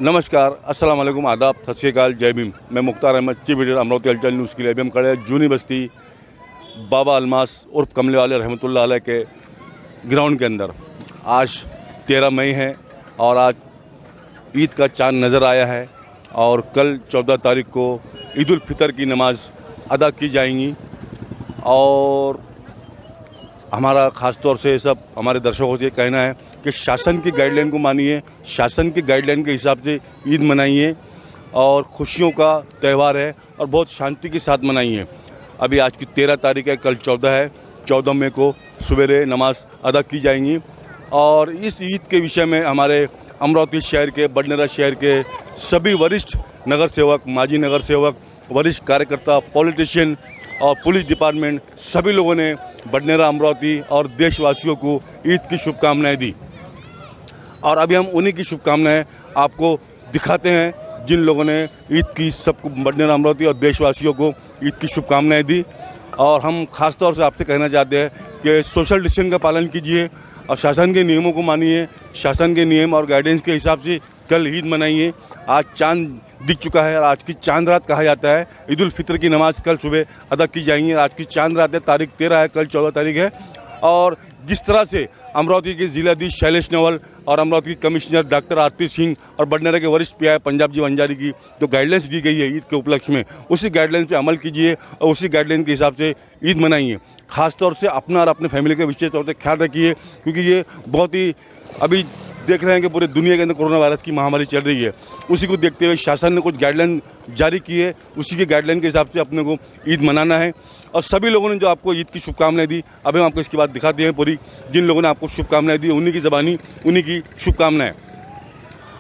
नमस्कार, अस्सलाम वालेकुम, आदाब, सत श्री अकाल, जय भीम। मैं मुख्तार अहमद, चीफ एडिटर अमरावती हलचल न्यूज़ के लिए। अभी हम खड़े हैं जूनी बस्ती बाबा अलमास उर्फ कमले वाले रहमतुल्लाह अलैह के ग्राउंड के अंदर। आज 13 मई है और आज ईद का चांद नज़र आया है और कल 14 तारीख को ईद उल फितर की नमाज़ अदा की जाएंगी। और हमारा ख़ास तौर से सब हमारे दर्शकों से ये कहना है कि शासन की गाइडलाइन को मानिए, शासन की गाइडलाइन के हिसाब से ईद मनाइए और खुशियों का त्यौहार है और बहुत शांति के साथ मनाइए। अभी आज की 13 तारीख है, कल 14 है। 14 मई को सवेरे नमाज अदा की जाएंगी। और इस ईद के विषय में हमारे अमरावती शहर के, बडनेरा शहर के सभी वरिष्ठ नगर सेवक, माजी नगर सेवक, वरिष्ठ कार्यकर्ता, पॉलिटिशियन और पुलिस डिपार्टमेंट सभी लोगों ने बडनेरा, अमरावती और देशवासियों को ईद की शुभकामनाएं दी। और अभी हम उन्हीं की शुभकामनाएं आपको दिखाते हैं जिन लोगों ने ईद की सबको, बडनेरा, अमरावती और देशवासियों को ईद की शुभकामनाएं दी। और हम खास तौर से आपसे कहना चाहते हैं कि सोशल डिस्टेंस का पालन कीजिए और शासन के नियमों को मानिए। शासन के नियम और गाइडेंस के हिसाब से कल ईद मनाइए। आज चांद दिख चुका है और आज की चांद रात कहा जाता है। ईद उल फितर की नमाज कल सुबह अदा की जाएंगी। आज की चांद रात है, तारीख 13 है, कल 14 तारीख है। और जिस तरह से अमरावती के जिलाधीश शैलेश नवल और अमरावती के कमिश्नर डॉक्टर आरती सिंह और बडनेरा के वरिष्ठ पीआई पंजाब जी वंजारी की जो गाइडलाइंस दी गई है ईद के उपलक्ष्य में, उसी गाइडलाइंस पे अमल कीजिए और उसी गाइडलाइन के हिसाब से ईद मनाइए। खासतौर से अपना और अपने फैमिली का विशेष तौर से ख्याल रखिए, क्योंकि ये बहुत ही अभी देख रहे हैं कि पूरे दुनिया के अंदर कोरोना वायरस की महामारी चल रही है। उसी को देखते हुए शासन ने कुछ गाइडलाइन जारी की है, उसी के गाइडलाइन के हिसाब से अपने को ईद मनाना है। और सभी लोगों ने जो आपको ईद की शुभकामनाएं दी, अभी हम आपको इसके बाद दिखाते हैं पूरी, जिन लोगों ने आपको शुभकामनाएं दी उन्हीं की ज़बानी उन्हीं की शुभकामनाएं।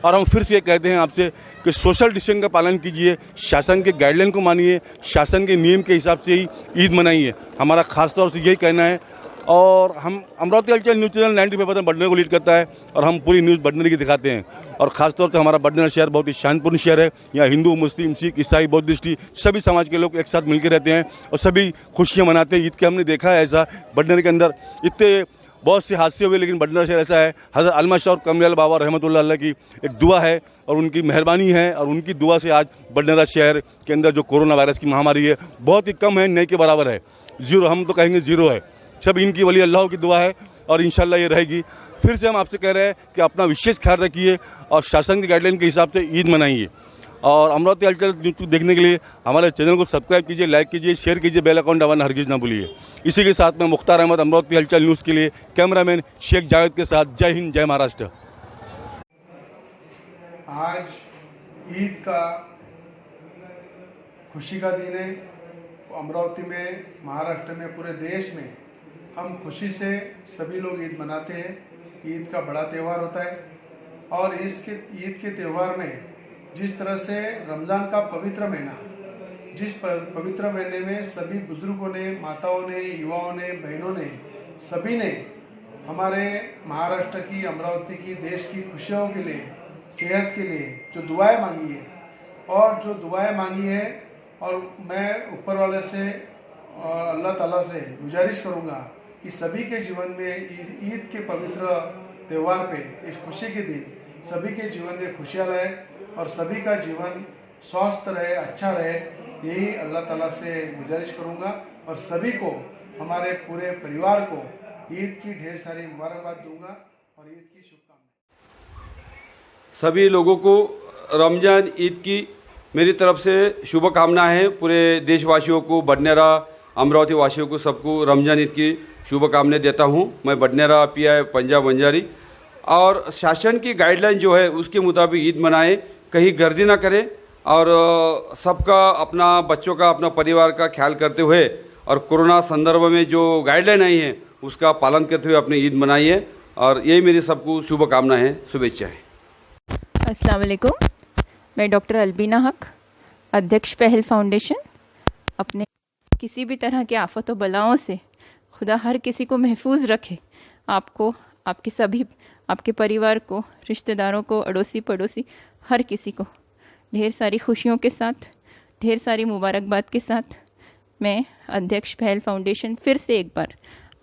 और हम फिर से ये कहते हैं आपसे कि सोशल डिस्टेंस का पालन कीजिए, शासन के गाइडलाइन को मानिए, शासन के नियम के हिसाब से ही ईद मनाइए। हमारा खास तौर से यही कहना है। और हम अमरावती हलचल न्यूज़ चैनल 95% बडनेरा को लीड करता है और हम पूरी न्यूज़ बडनेरा की दिखाते हैं। और ख़ास तौर से हमारा बडनेरा शहर बहुत ही शांतिपूर्ण शहर है। यहाँ हिंदू, मुस्लिम, सिख, ईसाई, बौद्धिस्ट सभी समाज के लोग एक साथ मिलकर रहते हैं और सभी खुशियाँ मनाते हैं। ईद के हमने देखा है ऐसा बडनेरा के अंदर इतने बहुत से हादसे हुए, लेकिन बडनेरा शहर ऐसा है। हज़रत अलमास और कमले बाबा रहमतुल्लाह अलैह की एक दुआ है और उनकी मेहरबानी है और उनकी दुआ से आज बडनेरा शहर के अंदर जो कोरोना वायरस की महामारी है बहुत ही कम है, नहीं के बराबर है, जीरो, हम तो कहेंगे जीरो है। सब इनकी वली अल्लाह की दुआ है और इंशाल्लाह ये रहेगी। फिर से हम आपसे कह रहे हैं कि अपना विशेष ख्याल रखिए और शासन की गाइडलाइन के हिसाब से ईद मनाइए। और अमरावती हलचल न्यूज़ देखने के लिए हमारे चैनल को सब्सक्राइब कीजिए, लाइक कीजिए, शेयर कीजिए, बेल आइकन दबाना हरगिज़ ना भूलिए। इसी के साथ मैं मुख्तार अहमद, अमरावती हलचल न्यूज़ के लिए कैमरामैन शेख जावेद के साथ, जय हिंद, जय महाराष्ट्र। आज ईद का खुशी का दिन है। अमरावती में, महाराष्ट्र में, पूरे देश में हम खुशी से सभी लोग ईद मनाते हैं। ईद का बड़ा त्यौहार होता है और ईद के त्यौहार में जिस तरह से रमज़ान का पवित्र महीना, जिस पवित्र महीने में सभी बुजुर्गों ने, माताओं ने, युवाओं ने, बहनों ने, सभी ने हमारे महाराष्ट्र की, अमरावती की, देश की खुशियों के लिए, सेहत के लिए जो दुआएं मांगी है और जो दुआएं मांगी है, और मैं ऊपर वाले से और अल्लाह ताला से गुजारिश करूंगा कि सभी के जीवन में ईद के पवित्र त्यौहार पे, इस खुशी के दिन सभी के जीवन में खुशियाँ लाए और सभी का जीवन स्वस्थ रहे, अच्छा रहे, यही अल्लाह ताला से गुजारिश करूंगा। और सभी को, हमारे पूरे परिवार को ईद की ढेर सारी मुबारकबाद दूंगा और ईद की शुभकामनाएं। सभी लोगों को रमज़ान ईद की मेरी तरफ से शुभकामनाएं हैं। पूरे देशवासियों को, बडनेरा, अमरावती वासियों को, सबको रमज़ान ईद की शुभकामनाएं देता हूं। मैं बडनेरा पीआई पंजाब वंजारी। और शासन की गाइडलाइन जो है उसके मुताबिक ईद मनाएं, कहीं गर्दी ना करें और सबका, अपना बच्चों का, अपना परिवार का ख्याल करते हुए और कोरोना संदर्भ में जो गाइडलाइन आई है उसका पालन करते हुए अपनी ईद मनाइए। और यही मेरी सबको शुभकामनाएं हैं, शुभेच्छाएँ। अस्सलाम वालेकुम। मैं डॉक्टर अलबीना हक, अध्यक्ष पहल फाउंडेशन। अपने किसी भी तरह के आफत व बलाओं से खुदा हर किसी को महफूज रखे, आपको, आपके सभी, आपके परिवार को, रिश्तेदारों को, अड़ोसी पड़ोसी, हर किसी को ढेर सारी खुशियों के साथ, ढेर सारी मुबारकबाद के साथ मैं अध्यक्ष पहल फाउंडेशन फिर से एक बार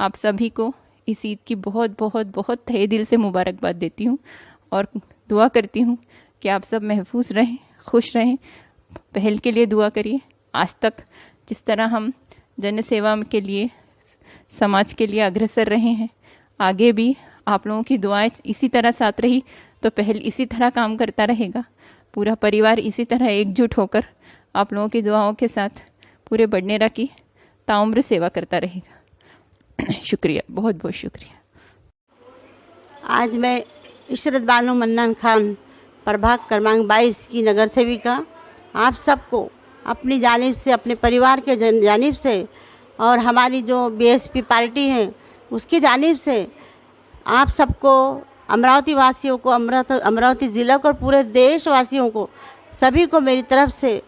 आप सभी को इस ईद की बहुत बहुत बहुत तहे दिल से मुबारकबाद देती हूँ और दुआ करती हूँ कि आप सब महफूज रहें, खुश रहें। पहल के लिए दुआ करिए। आज तक जिस तरह हम जन सेवा के लिए, समाज के लिए अग्रसर रहे हैं, आगे भी आप लोगों की दुआएं इसी तरह साथ रही तो पहल इसी तरह काम करता रहेगा। पूरा परिवार इसी तरह एकजुट होकर आप लोगों की दुआओं के साथ पूरे बडनेरा की ताउम्र सेवा करता रहेगा। शुक्रिया, बहुत बहुत शुक्रिया। आज मैं इशरत बानो मन्नान खान, प्रभाग क्रमांक 22 की नगर सेविका, आप सबको अपनी जानिब से, अपने परिवार के जानिब से और हमारी जो बीएसपी पार्टी है उसकी जानिब से आप सबको, अमरावती वासियों को, अमरावती ज़िला को और पूरे देशवासियों को, सभी को मेरी तरफ से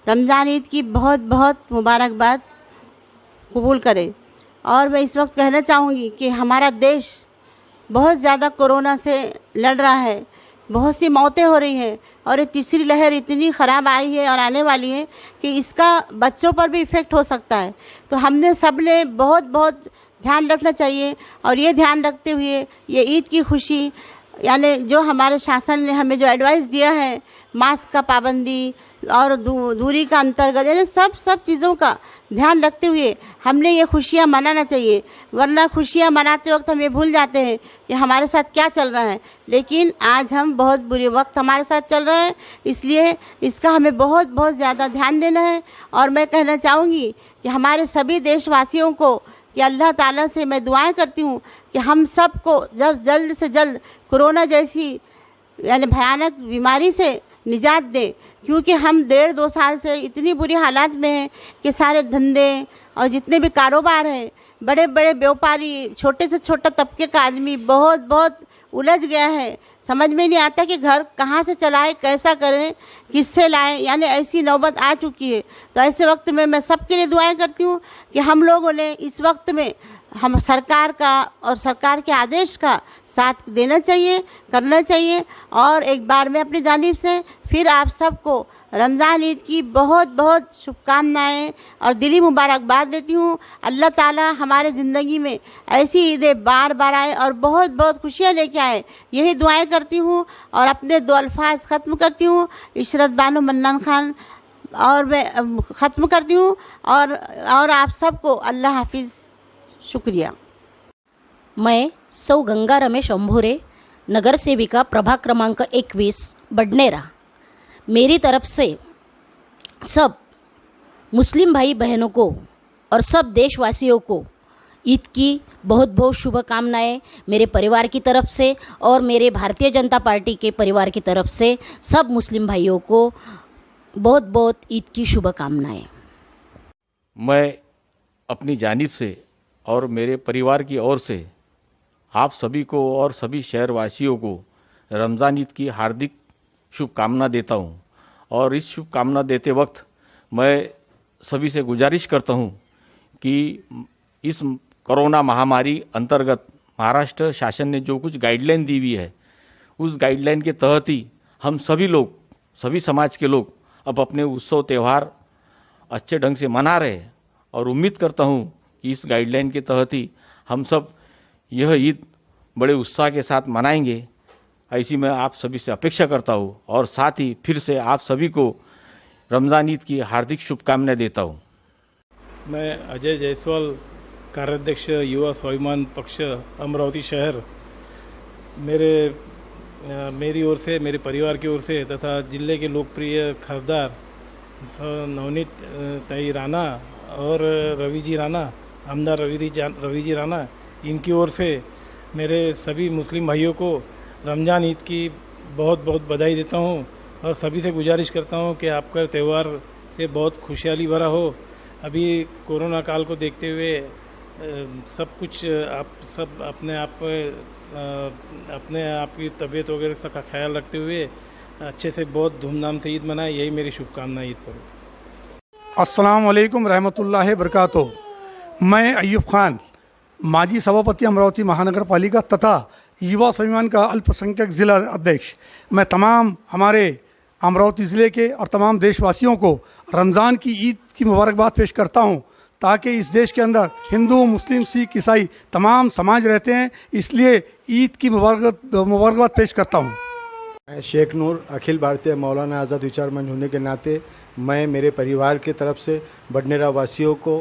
रमज़ान ईद की बहुत बहुत मुबारकबाद कबूल करें। और मैं इस वक्त कहना चाहूँगी कि हमारा देश बहुत ज़्यादा कोरोना से लड़ रहा है, बहुत सी मौतें हो रही हैं और ये तीसरी लहर इतनी ख़राब आई है और आने वाली है कि इसका बच्चों पर भी इफ़ेक्ट हो सकता है। तो हमने सब ने बहुत बहुत ध्यान रखना चाहिए और ये ध्यान रखते हुए ये ईद की खुशी, यानी जो हमारे शासन ने हमें जो एडवाइस दिया है, मास्क का पाबंदी और दूरी का अंतर्गत, यानी सब चीज़ों का ध्यान रखते हुए हमने ये खुशियाँ मनाना चाहिए। वरना खुशियाँ मनाते वक्त हम ये भूल जाते हैं कि हमारे साथ क्या चल रहा है। लेकिन आज हम बहुत बुरे वक्त हमारे साथ चल रहा है, इसलिए इसका हमें बहुत बहुत ज़्यादा ध्यान देना है। और मैं कहना चाहूँगी कि हमारे सभी देशवासियों को कि अल्लाह ताला से मैं दुआएं करती हूँ कि हम सबको जल्द से जल्द कोरोना जैसी यानी भयानक बीमारी से निजात दें, क्योंकि हम 1.5-2 साल से इतनी बुरी हालात में हैं कि सारे धंधे और जितने भी कारोबार हैं, बड़े बड़े व्यापारी, छोटे से छोटा तबके का आदमी बहुत बहुत उलझ गया है। समझ में नहीं आता कि घर कहाँ से चलाए, कैसा करें, किससे लाएं, यानी ऐसी नौबत आ चुकी है। तो ऐसे वक्त में मैं सबके लिए दुआएं करती हूँ कि हम लोगों ने इस वक्त में हम सरकार का और सरकार के आदेश का साथ देना चाहिए, करना चाहिए। और एक बार मैं अपनी जानिब से फिर आप सबको रमज़ान ईद की बहुत बहुत शुभकामनाएं और दिली मुबारकबाद देती हूँ। अल्लाह ताला हमारे ज़िंदगी में ऐसी ईदें बार बार आए और बहुत बहुत खुशियाँ लेके आए, यही दुआएं करती हूँ। और अपने 2 अल्फाज ख़त्म करती हूँ, इशरत बानो मन्नान खान, और मैं ख़त्म करती हूँ। और आप सबको अल्लाह हाफिज़। शुक्रिया। मैं सौ गंगा रमेश अंभोरे, नगर सेविका, प्रभाग क्रमांक 21, बडनेरा। मेरी तरफ से सब मुस्लिम भाई बहनों को और सब देशवासियों को ईद की बहुत बहुत शुभकामनाएं मेरे परिवार की तरफ से और मेरे भारतीय जनता पार्टी के परिवार की तरफ से सब मुस्लिम भाइयों को बहुत बहुत ईद की शुभकामनाएं। मैं अपनी जानिब से और मेरे परिवार की ओर से आप सभी को और सभी शहरवासियों को रमज़ान ईद की हार्दिक शुभकामना देता हूं। और इस शुभकामना देते वक्त मैं सभी से गुजारिश करता हूं कि इस कोरोना महामारी अंतर्गत महाराष्ट्र शासन ने जो कुछ गाइडलाइन दी हुई है, उस गाइडलाइन के तहत ही हम सभी लोग, सभी समाज के लोग अब अपने उत्सव त्यौहार अच्छे ढंग से मना रहे हैं। और उम्मीद करता हूं कि इस गाइडलाइन के तहत ही हम सब यह ईद बड़े उत्साह के साथ मनाएंगे, ऐसी मैं आप सभी से अपेक्षा करता हूं। और साथ ही फिर से आप सभी को रमज़ान ईद की हार्दिक शुभकामनाएं देता हूं। मैं अजय जायसवाल, कार्याध्यक्ष युवा स्वाभिमान पक्ष अमरावती शहर, मेरी ओर से, मेरे परिवार की ओर से तथा जिले के लोकप्रिय खासदार नवनीत ताई राणा और रवि जी राणा, आमदार रवि जी राणा, इनकी ओर से मेरे सभी मुस्लिम भाइयों को रमज़ान ईद की बहुत बहुत बधाई देता हूं। और सभी से गुजारिश करता हूं कि आपका त्यौहार ये बहुत खुशहाली भरा हो। अभी कोरोना काल को देखते हुए सब कुछ आप सब अपने आप की तबीयत वगैरह सबका ख्याल रखते हुए अच्छे से बहुत धूमधाम से ईद मनाएं, यही मेरी शुभकामना ईद पर। अस्सलाम वालेकुम रहमतुल्लाहि बरकातुहू। मैं अय्यूब खान, माजी सभापति अमरावती महानगर पालिका तथा युवा स्वाभिमान का अल्पसंख्यक ज़िला अध्यक्ष, मैं तमाम हमारे अमरावती ज़िले के और तमाम देशवासियों को रमज़ान की ईद की मुबारकबाद पेश करता हूं, ताकि इस देश के अंदर हिंदू, मुस्लिम, सिख, ईसाई तमाम समाज रहते हैं, इसलिए ईद की मुबारकबाद पेश करता हूं। मैं शेख नूर अखिल भारतीय मौलाना आज़ाद विचार मंच होने के नाते मैं मेरे परिवार की तरफ से बडनेरा वासियों को,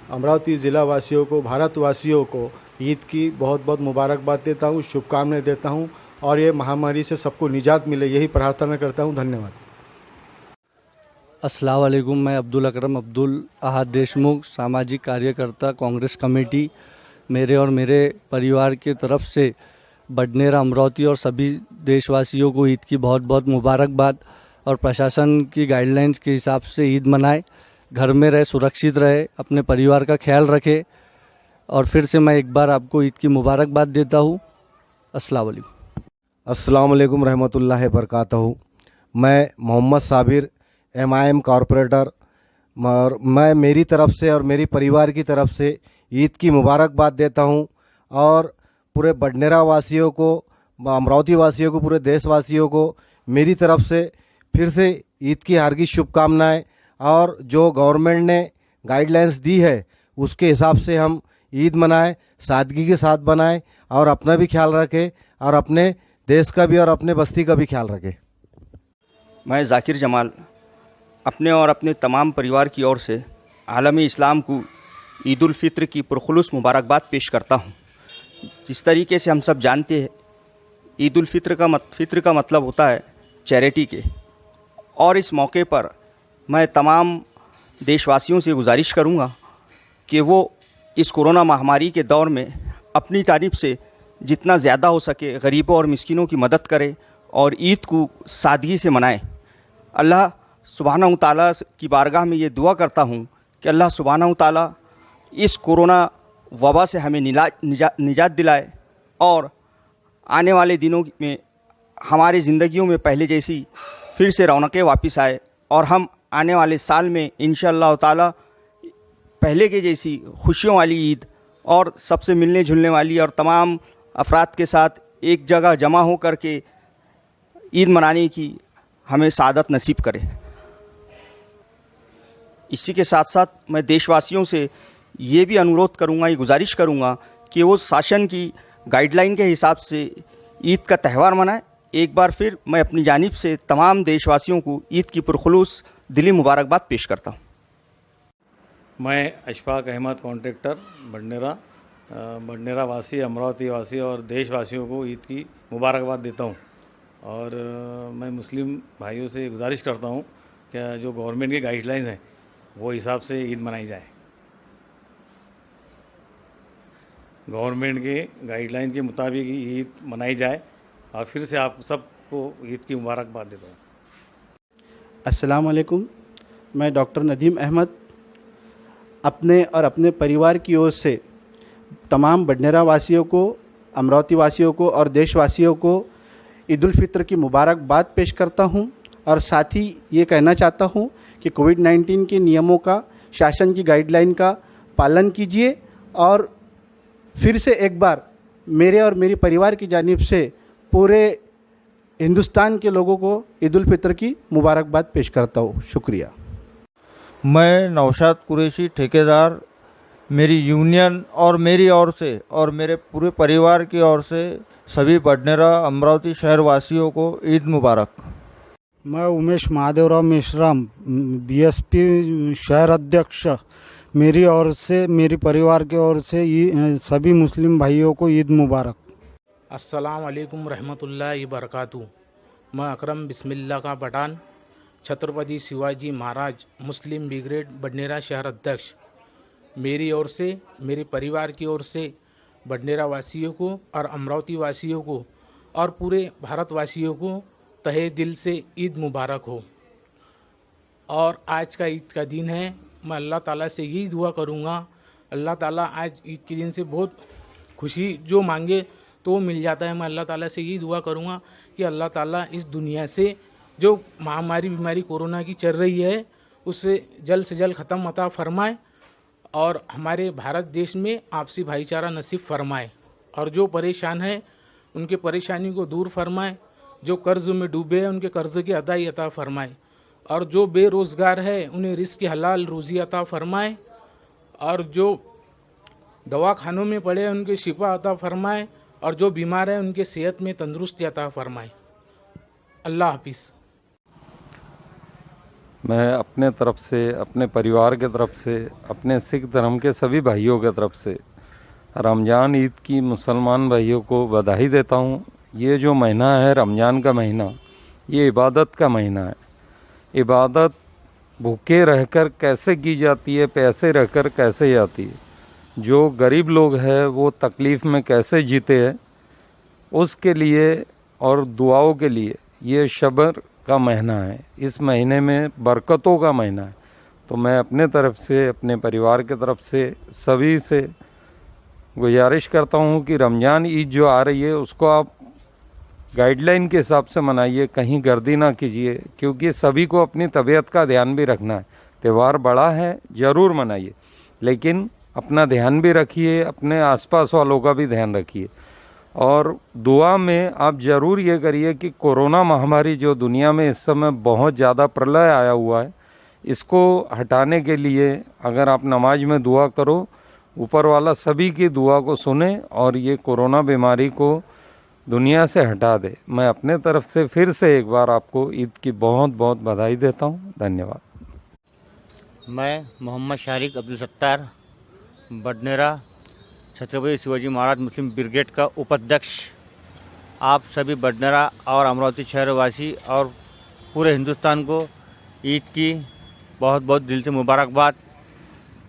अमरावती ज़िला वासियों को, भारतवासियों को ईद की बहुत बहुत मुबारकबाद देता हूँ, शुभकामनाएं देता हूँ और ये महामारी से सबको निजात मिले यही प्रार्थना करता हूँ। धन्यवाद। अस्सलाम वालेकुम। मैं अब्दुल अकरम अब्दुल अहद देशमुख, सामाजिक कार्यकर्ता, कांग्रेस कमेटी। मेरे और मेरे परिवार की तरफ से बडनेरा, अमरावती और सभी देशवासियों को ईद की बहुत बहुत मुबारकबाद और प्रशासन की गाइडलाइंस के हिसाब से ईद मनाए, घर में रहे, सुरक्षित रहे, अपने परिवार का ख्याल रखे और फिर से मैं एक बार आपको ईद की मुबारकबाद देता हूँ। अस्सलाम वालेकुम। अस्सलाम वालेकुम रहमतुल्लाहि बरकातहू। मैं मोहम्मद साबिर MIM कॉरपोरेटर, मैं मेरी तरफ से और मेरी परिवार की तरफ से ईद की मुबारकबाद देता हूँ और पूरे बडनेरा वासियों को, अमरावती वासियों को, पूरे देशवासियों को मेरी तरफ से फिर से ईद की हार्दिक शुभकामनाएं और जो गवर्नमेंट ने गाइडलाइंस दी है उसके हिसाब से हम ईद मनाएं, सादगी के साथ बनाएं और अपना भी ख्याल रखें और अपने देश का भी और अपने बस्ती का भी ख्याल रखें। मैं जाकिर जमाल अपने और अपने तमाम परिवार की ओर से आलमी इस्लाम को ईद उल फित्र की पुरखुलूस मुबारकबाद पेश करता हूँ। जिस तरीके से हम सब जानते हैं ईद उल फित्र का मतलब होता है चैरिटी के, और इस मौके पर मैं तमाम देशवासियों से गुजारिश करूँगा कि वो इस कोरोना महामारी के दौर में अपनी तारीफ से जितना ज़्यादा हो सके गरीबों और मिस्किनों की मदद करें और ईद को सादगी से मनाएं। अल्लाह सुब्हानहू तआला की बारगाह में ये दुआ करता हूँ कि अल्लाह सुब्हानहू तआला इस कोरोना वबा से हमें निजात दिलाए और आने वाले दिनों में हमारी ज़िंदगियों में पहले जैसी फिर से रौनकें वापस आए और हम आने वाले साल में इंशाअल्लाह ताला पहले के जैसी खुशियों वाली ईद और सबसे मिलने जुलने वाली और तमाम अफराद के साथ एक जगह जमा हो कर के ईद मनाने की हमें सादत नसीब करे। इसी के साथ साथ मैं देशवासियों से ये भी अनुरोध करूँगा, ये गुजारिश करूँगा कि वो शासन की गाइडलाइन के हिसाब से ईद का त्यौहार मनाएं। एक बार फिर मैं अपनी जानिब से तमाम देशवासियों को ईद की पुरखुलूस दिली मुबारकबाद पेश करता हूँ। मैं अशफाक अहमद कॉन्ट्रैक्टर बडनेरा वासी, अमरावती वासी और देशवासियों को ईद की मुबारकबाद देता हूँ और मैं मुस्लिम भाइयों से गुजारिश करता हूँ कि जो गवर्नमेंट की गाइडलाइंस हैं वो हिसाब से ईद मनाई जाए। गवर्नमेंट के गाइडलाइन के मुताबिक ईद मनाई जाए और फिर से आप सबको ईद की मुबारकबाद देता हूँ। अस्सलाम वालेकुम। मैं डॉक्टर नदीम अहमद अपने और अपने परिवार की ओर से तमाम बडनेरा वासियों को, अमरावती वासियों को और देशवासियों को ईद उल फित्र की मुबारकबाद पेश करता हूं और साथ ही ये कहना चाहता हूं कि कोविड-19 के नियमों का, शासन की गाइडलाइन का पालन कीजिए और फिर से एक बार मेरे और मेरी परिवार की जानिब से पूरे हिंदुस्तान के लोगों को ईद उल फित्र की मुबारकबाद पेश करता हूँ। शुक्रिया। मैं नौशाद कुरैशी ठेकेदार, मेरी यूनियन और मेरी ओर से और मेरे पूरे परिवार की ओर से सभी बडनेरा अमरावती शहर वासियों को ईद मुबारक। मैं उमेश महादेवराव मेश्राम, BSP शहर अध्यक्ष, मेरी ओर से, मेरी परिवार की ओर से सभी मुस्लिम भाइयों को ईद मुबारक। अस्सलाम वालेकुम रहमतुल्लाहि बरकातहू। मैं अकरम बिस्मिल्लाह का पठान, छत्रपति शिवाजी महाराज मुस्लिम ब्रिगेड बडनेरा शहर अध्यक्ष, मेरी ओर से, मेरे परिवार की ओर से बडनेरा वासियों को और अमरावती वासियों को और पूरे भारतवासियों को तहे दिल से ईद मुबारक हो। और आज का ईद का दिन है, मैं अल्लाह ताला से यही दुआ करूँगा, अल्लाह ताला आज ईद के दिन से बहुत खुशी जो मांगे तो वो मिल जाता है। मैं अल्लाह ताला से यही दुआ करूँगा कि अल्लाह ताला इस दुनिया से जो महामारी बीमारी कोरोना की चल रही है उससे जल्द से जल्द ख़त्म अता फरमाए और हमारे भारत देश में आपसी भाईचारा नसीब फरमाए और जो परेशान है उनके परेशानी को दूर फरमाए, जो कर्ज़ में डूबे हैं उनके कर्ज़ की अदाई अता फरमाए और जो बेरोज़गार है उन्हें रिज़्क़ की हलाल रोज़ी अता फरमाए और जो दवाखानों में पड़े हैं उनके शिफा अता फरमाए और जो बीमार है उनके सेहत में तंदुरुस्ती अता फरमाए। अल्लाह हाफिज़। मैं अपने तरफ से, अपने परिवार के तरफ से, अपने सिख धर्म के सभी भाइयों के तरफ से रमज़ान ईद की मुसलमान भाइयों को बधाई देता हूँ। ये जो महीना है रमज़ान का महीना, ये इबादत का महीना है। इबादत भूखे रहकर कैसे की जाती है, प्यासे रहकर कैसे जाती है। जो गरीब लोग हैं वो तकलीफ़ में कैसे जीते हैं, उसके लिए और दुआओं के लिए ये शबर का महीना है। इस महीने में बरकतों का महीना है। तो मैं अपने तरफ से, अपने परिवार के तरफ से सभी से गुजारिश करता हूँ कि रमज़ान ईद जो आ रही है उसको आप गाइडलाइन के हिसाब से मनाइए, कहीं गर्दी ना कीजिए, क्योंकि सभी को अपनी तबीयत का ध्यान भी रखना है। त्यौहार बड़ा है, ज़रूर मनाइए, लेकिन अपना ध्यान भी रखिए, अपने आसपास वालों का भी ध्यान रखिए। और दुआ में आप ज़रूर ये करिए कि कोरोना महामारी जो दुनिया में इस समय बहुत ज़्यादा प्रलय आया हुआ है, इसको हटाने के लिए अगर आप नमाज में दुआ करो, ऊपर वाला सभी की दुआ को सुने और ये कोरोना बीमारी को दुनिया से हटा दे। मैं अपने तरफ से फिर से एक बार आपको ईद की बहुत बहुत बधाई देता हूँ। धन्यवाद। मैं मोहम्मद शारिक अब्दुल सत्तार, बडनेरा छत्रपति शिवाजी महाराज मुस्लिम ब्रिगेड का उपाध्यक्ष, आप सभी बडनेरा और अमरावती शहरवासी और पूरे हिंदुस्तान को ईद की बहुत बहुत दिल से मुबारकबाद।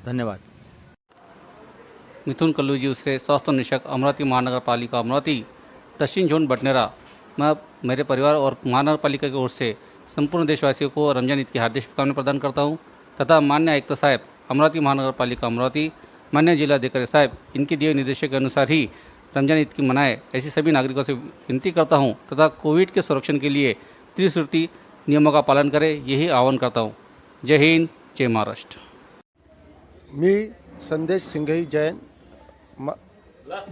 धन्यवाद। मिथुन कल्लूजी उससे स्वास्थ्य निरीक्षक अमरावती महानगर पालिका अमरावती दक्षिण जोन बडनेरा। मैं मेरे परिवार और महानगर पालिका की ओर से संपूर्ण देशवासियों को रमजान ईद की हार्दिक शुभकामनाएं प्रदान करता हूं तथा माननीय आयुक्त साहब अमरावती महानगर पालिका अमरावती, माननीय जिलाधिकारी साहब, इनके दिए निर्देशों के अनुसार ही रमजान ईद की मनाए, ऐसी सभी नागरिकों से विनती करता हूं तथा कोविड के संरक्षण के लिए त्रिसूत्री नियमों का पालन करें, यही आह्वान करता हूं। जय हिंद, जय महाराष्ट्र। मी संदेश सिंघई जैन,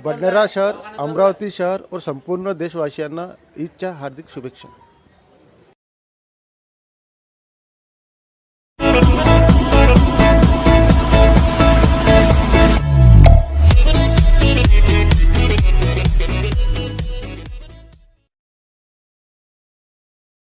बडनेरा शहर, अमरावती शहर और संपूर्ण देशवासियांना ईदच्या हार्दिक शुभेच्छा।